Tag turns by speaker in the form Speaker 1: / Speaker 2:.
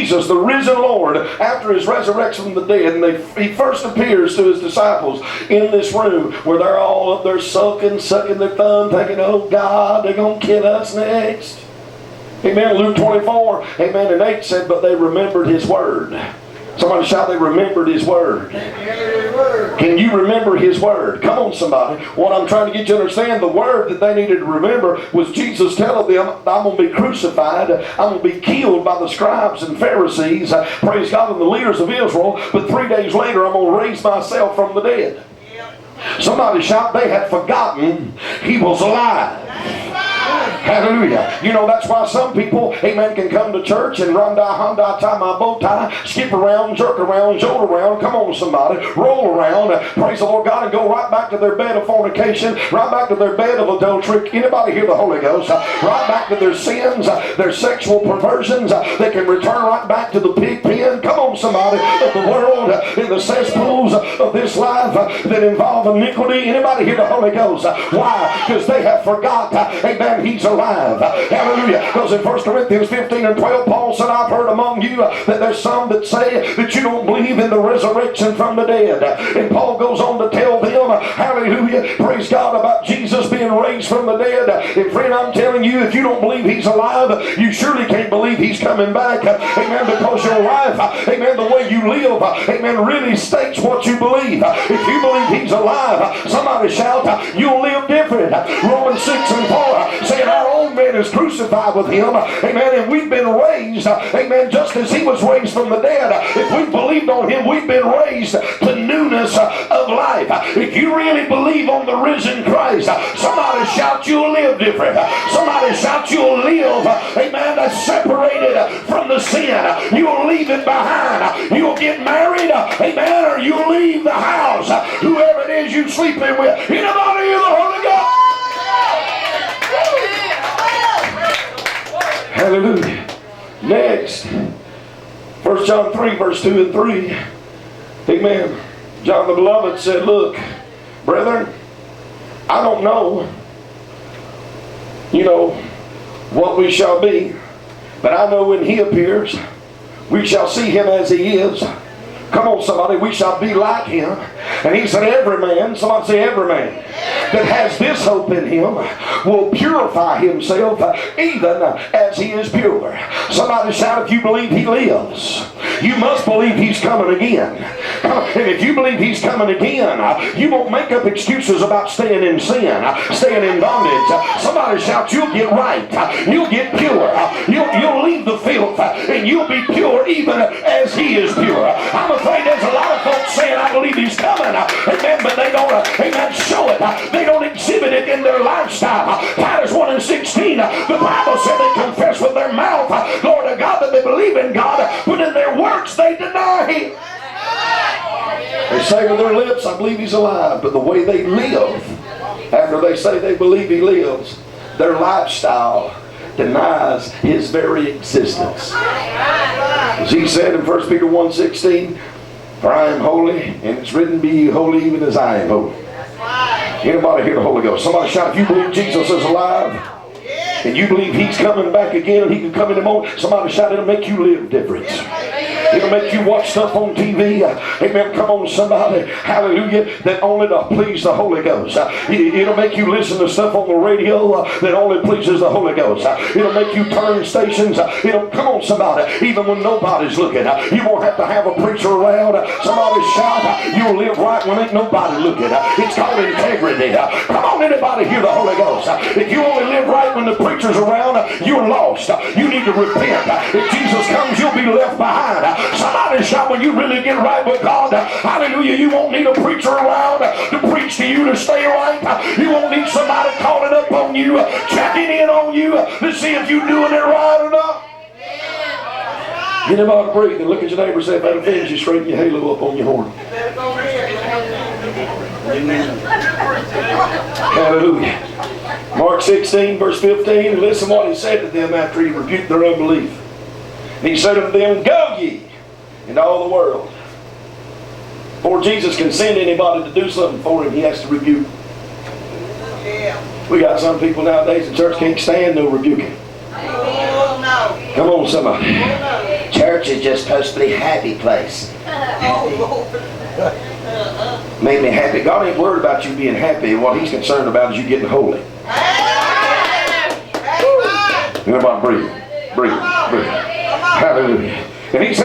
Speaker 1: Jesus, the risen Lord, after his resurrection from the dead, and he first appears to his disciples in this room where they're all up there sucking their thumb, thinking, oh God, they're going to kill us next. Amen. Luke 24, amen, and 8 said, but they remembered his word. Somebody shout, they remembered his word. Can you remember his word? Come on, somebody. What I'm trying to get you to understand, the word that they needed to remember was Jesus telling them, I'm going to be crucified. I'm going to be killed by the scribes and Pharisees, praise God, and the leaders of Israel. But 3 days later, I'm going to raise myself from the dead. Somebody shout, they had forgotten he was alive. Hallelujah. You know, that's why some people, amen, can come to church and run die, Honda, tie my bow tie, skip around, jerk around, jolt around, come on somebody, roll around, praise the Lord God, and go right back to their bed of fornication, right back to their bed of adultery. Anybody hear the Holy Ghost? Right back to their sins, their sexual perversions. They can return right back to the pig pen. Come on somebody, of the world, in the cesspools of this life that involve iniquity. Anybody hear the Holy Ghost? Why? Because they have forgot, amen, he's alive. Hallelujah. Because in 1 Corinthians 15 and 12, Paul said, I've heard among you that there's some that say that you don't believe in the resurrection from the dead. And Paul goes on to tell them, hallelujah, praise God, about Jesus being raised from the dead. And friend, I'm telling you, if you don't believe he's alive, you surely can't believe he's coming back. Amen. Because your life, amen, the way you live, amen, really states what you believe. If you believe he's alive, somebody shout, you'll live different. Romans 6 and 4 saying our old man is crucified with him, amen, and we've been raised, amen, just as he was raised from the dead. If we believed on him, we've been raised to newness of life. If you really believe on the risen Christ, somebody shout, you'll live different. Somebody shout, you'll live, amen, separated from the sin. You'll leave it behind. You'll get married, amen, or you'll leave the house, whoever it is you're sleeping with. Anybody hear the Holy Ghost? Hallelujah. Next, 1 John 3, verse 2 and 3. Amen. John the Beloved said, look, brethren, I don't know, what we shall be, but I know when he appears, we shall see him as he is. Come on, somebody, we shall be like him. And he said, every man, somebody say every man, that has this hope in him will purify himself even as he is pure. Somebody shout, if you believe he lives, you must believe he's coming again. And if you believe he's coming again, you won't make up excuses about staying in sin, staying in bondage. Somebody shout, you'll get right, you'll get pure, you'll leave the filth, and you'll be pure even as he is pure. I'm afraid there's a lot of folks saying, I believe he's coming, amen, but they don't, amen, show it. They don't exhibit it in their lifestyle. Titus 1 and 16, the Bible said they confess with their mouth, Lord of God, that they believe in God, but in their works they deny him. They say with their lips, I believe he's alive, but the way they live, after they say they believe he lives, their lifestyle denies his very existence. As he said in 1 Peter 1:16, for I am holy, and it's written, be ye holy even as I am holy. Anybody hear the Holy Ghost? Somebody shout, if you believe Jesus is alive, and you believe he's coming back again, and he can come in the moment, somebody shout, it'll make you live different. It'll make you watch stuff on TV. Amen. Come on, somebody. Hallelujah. That only to please the Holy Ghost. It'll make you listen to stuff on the radio that only pleases the Holy Ghost. It'll make you turn stations. Come on, somebody. Even when nobody's looking. You won't have to have a preacher around. Somebody shout, you'll live right when ain't nobody looking. It's called integrity. Come on, anybody hear the Holy Ghost? If you only live right when the preacher's around, you're lost. You need to repent. If Jesus comes, you'll be left behind. Somebody shout, when you really get right with God, hallelujah, you won't need a preacher around to preach to you to stay right. You won't need somebody calling up on you, checking in on you to see if you're doing it right or not. Get him out of breath and look at your neighbor and say, if that offends you, straighten your halo up on your horn. Hallelujah. Mark 16, verse 15, listen what he said to them after he rebuked their unbelief. And he said unto them, go ye into all the world. Before Jesus can send anybody to do something for him, he has to rebuke. We got some people nowadays in church can't stand no rebuking. Come on, somebody. Church is just supposed to be a happy place. Made me happy. God ain't worried about you being happy. What He's concerned about is you getting holy. Everybody breathe. Breathe. Breathe. Hallelujah. And He said,